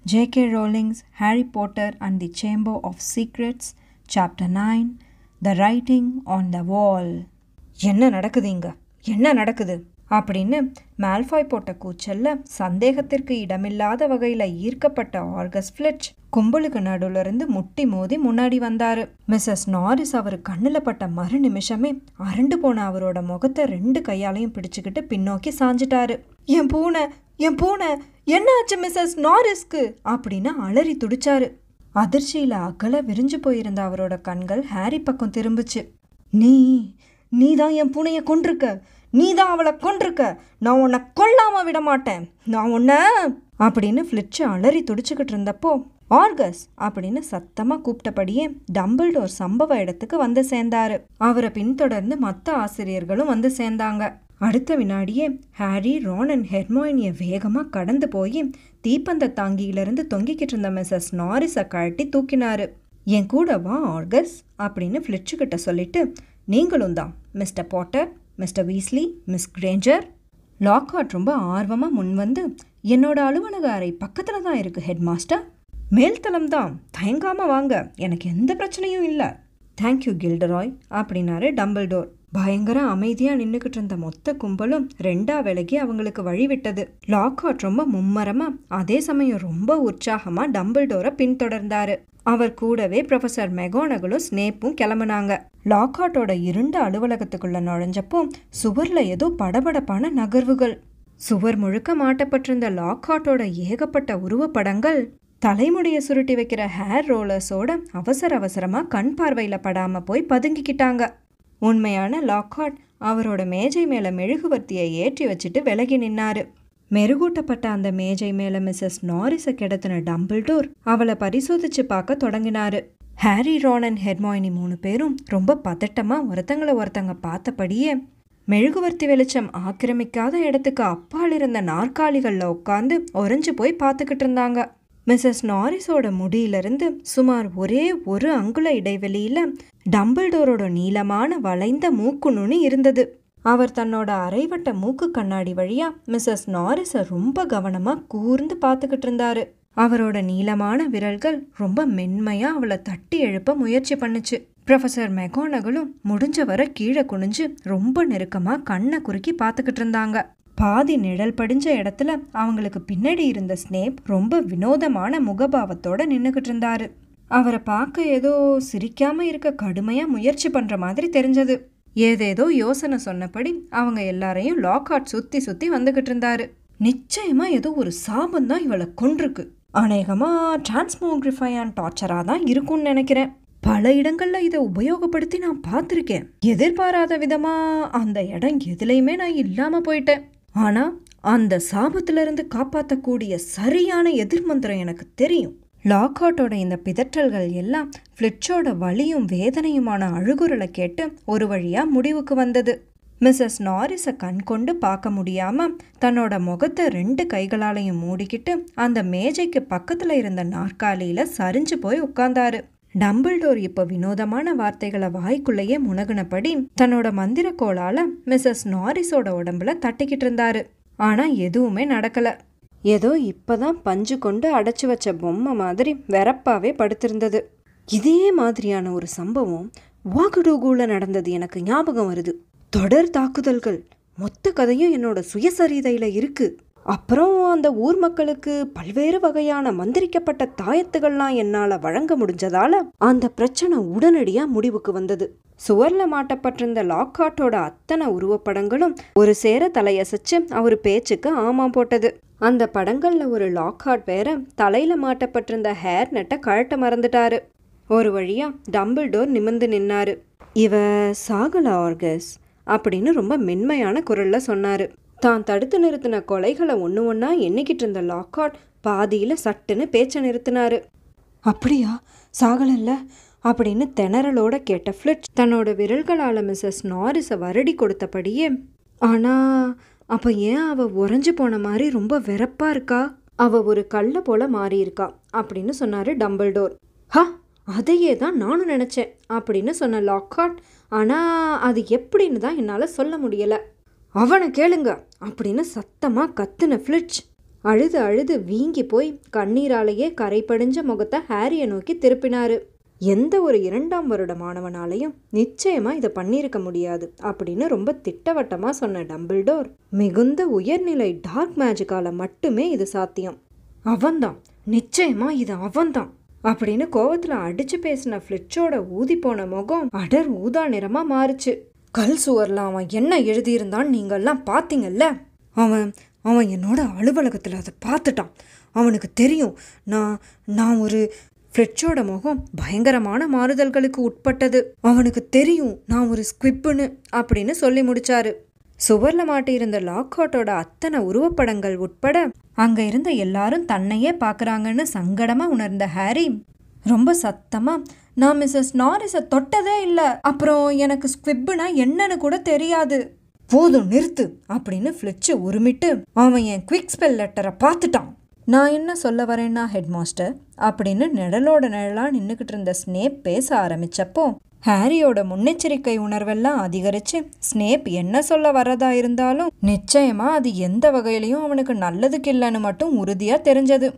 J.K. Rowling's Harry Potter and the Chamber of Secrets, Chapter 9, The Writing on the Wall. என்ன நடக்குது இங்க? என்ன நடக்குது அப்படின்னு மால்ஃபாய் போட்ட கூச்சல்ல சந்தேகத்திற்கு இடமில்லாத வகையில் ஈர்க்கப்பட்ட ஆர்கஸ் ஃபிளிட்ச் கும்பலுக்கு நடுவுலேருந்து முட்டி மோதி முன்னாடி வந்தாரு. மிஸ்ஸஸ் நாரிஸ் அவர் கண்ணில் பட்ட மறு நிமிஷமே அரண்டு போன அவரோட முகத்தை 2 கையாலையும் பிடிச்சுக்கிட்டு பின்னோக்கி சாஞ்சிட்டாரு. என் பூனை, என் பூனை, என்ன ஆச்சு மிஸ்ஸஸ் நாரிஸ்க்கு அப்படின்னு அலறி துடிச்சாரு. அதிர்ச்சியில் அகல விரிஞ்சு போயிருந்த அவரோட கண்கள் ஹாரி பக்கம் திரும்பிச்சு. நீ தான் என் பூனையை கொன்றிருக்க, நீ தான் அவளை கொன்றிருக்க, நான் உன்னை கொல்லாம விட மாட்டேன், நான் உன்னை அப்படின்னு ஃபிளிட்ச் அலறி துடிச்சுக்கிட்டு இருந்தப்போ ஆர்கஸ் அப்படின்னு சத்தமாக கூப்பிட்டபடியே டம்பிள்டோர் சம்பவ இடத்துக்கு வந்து சேர்ந்தாரு. அவரை பின்தொடர்ந்து மற்ற ஆசிரியர்களும் வந்து சேர்ந்தாங்க. அடுத்த வினாடியே ஹாரி, ரான் அண்ட் ஹெர்மாயினியை வேகமாக கடந்து போய் தீப்பந்த தாங்கியிலிருந்து தொங்கிக்கிட்டு இருந்த மிஸ்ஸஸ் நாரிஸை கழட்டி தூக்கினாரு. என் கூட வா ஆர்கஸ் அப்படின்னு ஃபிளிட்சுக்கிட்ட சொல்லிட்டு, நீங்களும் தான் mister Potter, mister Weasley, miss Granger. Lockhart ரொம்ப ஆர்வமாக முன் வந்து, என்னோட அலுவலக அறை பக்கத்தில் தான் இருக்குது ஹெட் மாஸ்டர், மேல்தளம் தான், தயங்காமல் வாங்க, எனக்கு எந்த பிரச்சனையும் இல்லை. தேங்க்யூ கில்டராய் அப்படின்னாரு டம்பிள்டோர். பயங்கர அமைதியாக நின்றுக்கிட்டு இருந்த மொத்த கும்பலும் 2ஆ விலகி அவங்களுக்கு வழிவிட்டது. லாக்ஹார்ட் ரொம்ப மும்மரமாக அதே சமயம் ரொம்ப உற்சாகமாக டம்பிள்டோரை பின்தொடர்ந்தாரு. அவர் கூடவே ப்ரொஃபஸர் மெகோனகலும் ஸ்னேப்பும் கிளம்புனாங்க. லாக்ஹார்ட்டோட இருண்ட அலுவலகத்துக்குள்ள நுழைஞ்சப்போ சுவரில் ஏதோ படபடப்பான நகர்வுகள். சுவர் முழுக்க மாட்டப்பட்டிருந்த லாக்ஹார்ட்டோட ஏகப்பட்ட உருவப்படங்கள் தலைமுடியை சுருட்டி வைக்கிற ஹேர் ரோலர்ஸோட அவசரமாக கண் பார்வையில் படாமல் போய் பதுங்கிக்கிட்டாங்க. உண்மையான லாக்ஹார்ட் அவரோட மேஜை மேலே மெழுகுவர்த்தியை ஏற்றி வச்சுட்டு விலகி நின்னாரு. மெருகூட்டப்பட்ட அந்த மேஜை மேலே மிஸ்ஸஸ் நாரிஸை கிடத்தின டம்பிள்டோர் அவளை பரிசோதிச்சு பார்க்க தொடங்கினாரு. ஹாரி, ரான் அண்ட் ஹெர்மாயினி 3 பேரும் ரொம்ப பதட்டமாக ஒருத்தங்க பார்த்தபடியே மெழுகுவர்த்தி வெளிச்சம் ஆக்கிரமிக்காத இடத்துக்கு அப்பால் இருந்த நாற்காலிகளில் உட்காந்து உறைஞ்சு போய் பார்த்துக்கிட்டு இருந்தாங்க. மிஸ்ஸஸ் நாரிஸோட முடியிலிருந்து சுமார் ஒரே 1 அங்குல இடைவெளியில் டம்பிள்டோரோட நீளமான வளைந்த மூக்கு நுனி இருந்தது. அவர் தன்னோட அரைவட்ட மூக்கு கண்ணாடி வழியா மிஸ்ஸஸ் நாரிஸை ரொம்ப கவனமாக கூர்ந்து பார்த்துக்கிட்டு இருந்தாரு. அவரோட நீளமான விரல்கள் ரொம்ப மென்மையாக அவளை தட்டி எழுப்ப முயற்சி பண்ணுச்சு. ப்ரொஃபஸர் மெகோனகலும் முடிஞ்ச வரை கீழே குனிஞ்சு ரொம்ப நெருக்கமாக கண்ணை குறுக்கி பார்த்துக்கிட்டு இருந்தாங்க. பாதி நிழல் படிஞ்ச இடத்துல அவங்களுக்கு பின்னாடி இருந்த ஸ்னேப் ரொம்ப வினோதமான முகபாவத்தோட நின்றுக்கிட்டு இருந்தாரு. அவரை பார்க்க ஏதோ சிரிக்காம இருக்க கடுமையாக முயற்சி பண்ணுற மாதிரி தெரிஞ்சது. ஏதேதோ யோசனை சொன்னபடி அவங்க எல்லாரையும் லாக்ஹார்ட் சுற்றி வந்துக்கிட்டு இருந்தாரு. நிச்சயமாக ஏதோ ஒரு சாபந்தான் இவளை கொன்றிருக்கு, அநேகமாக டிரான்ஸ்மோகிரிஃபையான் டார்ச்சராக தான் இருக்கும்னு நினைக்கிறேன். பல இடங்களில் இதை உபயோகப்படுத்தி நான் பார்த்துருக்கேன். எதிர்பாராத விதமாக அந்த இடம் எதுலையுமே நான் இல்லாமல் போயிட்டேன். ஆனால் அந்த சாபத்திலிருந்து காப்பாற்றக்கூடிய சரியான எதிர்மந்திரம் எனக்கு தெரியும். லாக்ஹார்ட்டோட இந்த பிதற்றல்கள் எல்லாம் ஃபிளிட்சோட வலியும் வேதனையுமான அழுகுரலை கேட்டு ஒரு வழியாக முடிவுக்கு வந்தது. மிஸ்ஸஸ் நாரிஸை கண் கொண்டு பார்க்க முடியாமல் தன்னோட முகத்தை 2 கைகளாலையும் மூடிக்கிட்டு அந்த மேஜைக்கு பக்கத்தில் இருந்த நாற்காலியில் சரிஞ்சு போய் உட்கார்ந்தாரு. டம்பிள்டோர் இப்போ வினோதமான வார்த்தைகளை வாய்க்குள்ளேயே முனகுனபடி தன்னோட மந்திர கோளால மிஸ்ஸஸ் நாரிஸோட உடம்புல தட்டிக்கிட்டு இருந்தாரு. ஆனால் எதுவுமே நடக்கலை. ஏதோ இப்போதான் பஞ்சு கொண்டு அடைச்சி வச்ச பொம்மை மாதிரி வெறப்பாவே படுத்திருந்தது. இதே மாதிரியான ஒரு சம்பவம் வாகடூகூல நடந்தது எனக்கு ஞாபகம் வருது. தொடர் தாக்குதல்கள் மொத்த கதையும் என்னோட சுயசரிதையில் இருக்கு. அப்புறம் அந்த ஊர் மக்களுக்கு பல்வேறு வகையான மந்திரிக்கப்பட்ட தாயத்துகள்லாம் என்னால் வழங்க முடிஞ்சதால அந்த பிரச்சனை உடனடியாக முடிவுக்கு வந்தது. சுவரில் மாட்டப்பட்டிருந்த லாக்ஹார்ட்டோட அத்தனை உருவப்படங்களும் ஒரு சேர தலையசைச்சு அவர் பேச்சுக்கு ஆமாம் போட்டது. அந்த படங்களில் ஒரு லாக்ஹார்ட் வேற தலையில் மாட்டப்பட்டிருந்த ஹேர் நெட்டை கழட்ட மறந்துட்டாரு. ஒரு வழியாக டம்பிள்டோர் நிமிர்ந்து நின்னாரு. இவ சாகல ஆர்கஸ் அப்படின்னு ரொம்ப மென்மையான குரலில் சொன்னார். தான் தடுத்து நிறுத்தின கொலைகளை ஒன்றா எண்ணிக்கிட்டு இருந்த லாக்ஹார்ட் பாதியில் சட்டுன்னு பேச்சை நிறுத்தினாரு. அப்படியா, சாகலல்ல அப்படின்னு திணறலோட கேட்ட ஃபிளிட்ச் தன்னோட விரல்களால் மிஸ்ஸஸ் நாரிஸை வருடி கொடுத்தபடியே, ஆனால் அப்போ ஏன் அவள் உறைஞ்சு போன மாதிரி ரொம்ப வெறப்பாக இருக்கா, அவள் ஒரு கல்லை போல மாறி இருக்கா அப்படின்னு சொன்னார் டம்பிள்டோர். ஹா, அதையே தான் நானும் நினச்சேன் அப்படின்னு சொன்ன லாக்ஹார்ட். ஆனால் அது எப்படின்னு தான் என்னால் சொல்ல முடியலை. அவனை கேளுங்க அப்படின்னு சத்தமாக கத்துன ஃபிளிட்ச். அழுது அழுது வீங்கி போய் கண்ணீராலேயே கரை படிஞ்ச முகத்தை ஹாரியை நோக்கி திருப்பினாரு. எந்த ஒரு 2ஆம் வருட மாணவனாலையும் நிச்சயமா இதை பண்ணியிருக்க முடியாது அப்படின்னு ரொம்ப திட்டவட்டமா சொன்ன டம்பிள்டோர், மிகுந்த உயர்நிலை டார்க் மேஜிக்கால மட்டுமே இது சாத்தியம், அவன்தான், நிச்சயமா இது அவன்தான் அப்படின்னு கோவத்துல அடிச்சு பேசின ஃப்ளிட்சோட ஊதி போன முகம் அடர் ஊதா நிறமா மாறுச்சு. கல் சுவர்ல அவன் என்ன எழுதியிருந்தான்னு நீங்கெல்லாம் பார்த்தீங்கல்ல, அவன் என்னோட அலுவலகத்தில் அதை பார்த்துட்டான், அவனுக்கு தெரியும் நான் ஒரு ஃப்ளிட்சோட முகம் பயங்கரமான மாறுதல்களுக்கு உட்பட்டது, அவனுக்கு தெரியும் நான் ஒரு ஸ்குவிப்புன்னு அப்படின்னு சொல்லி முடிச்சாரு. சுவர்ல மாட்டியிருந்த லாக்ஹார்ட்டோட அத்தனை உருவப்படங்கள் உட்பட அங்க இருந்த எல்லாரும் தன்னையே பார்க்கறாங்கன்னு சங்கடமா உணர்ந்த ஹாரி ரொம்ப சத்தமா, நான் மிஸ்ஸஸ் நாரிஸை தொட்டதே இல்லை, அப்புறம் எனக்கு ஸ்குவிப்புனா என்னன்னு கூட தெரியாது, போதும் நிறுத்து அப்படின்னு ஃப்ளிட்சு உருமிட்டு, அவன் என் குவிக் ஸ்பெல் லெட்டரை பார்த்துட்டான், நான் என்ன சொல்ல வரேன்னா ஹெட் மாஸ்டர் அப்படின்னு நிழலோட நிழலா நின்றுக்கிட்டு இருந்த ஸ்னேப் பேச ஆரம்பிச்சப்போ ஹாரியோட முன்னெச்சரிக்கை உணர்வெல்லாம் அதிகரிச்சு ஸ்னேப் என்ன சொல்ல வர்றதா இருந்தாலும் நிச்சயமா அது எந்த வகையிலையும் அவனுக்கு நல்லதுக்கு இல்லைன்னு மட்டும் உறுதியா தெரிஞ்சது.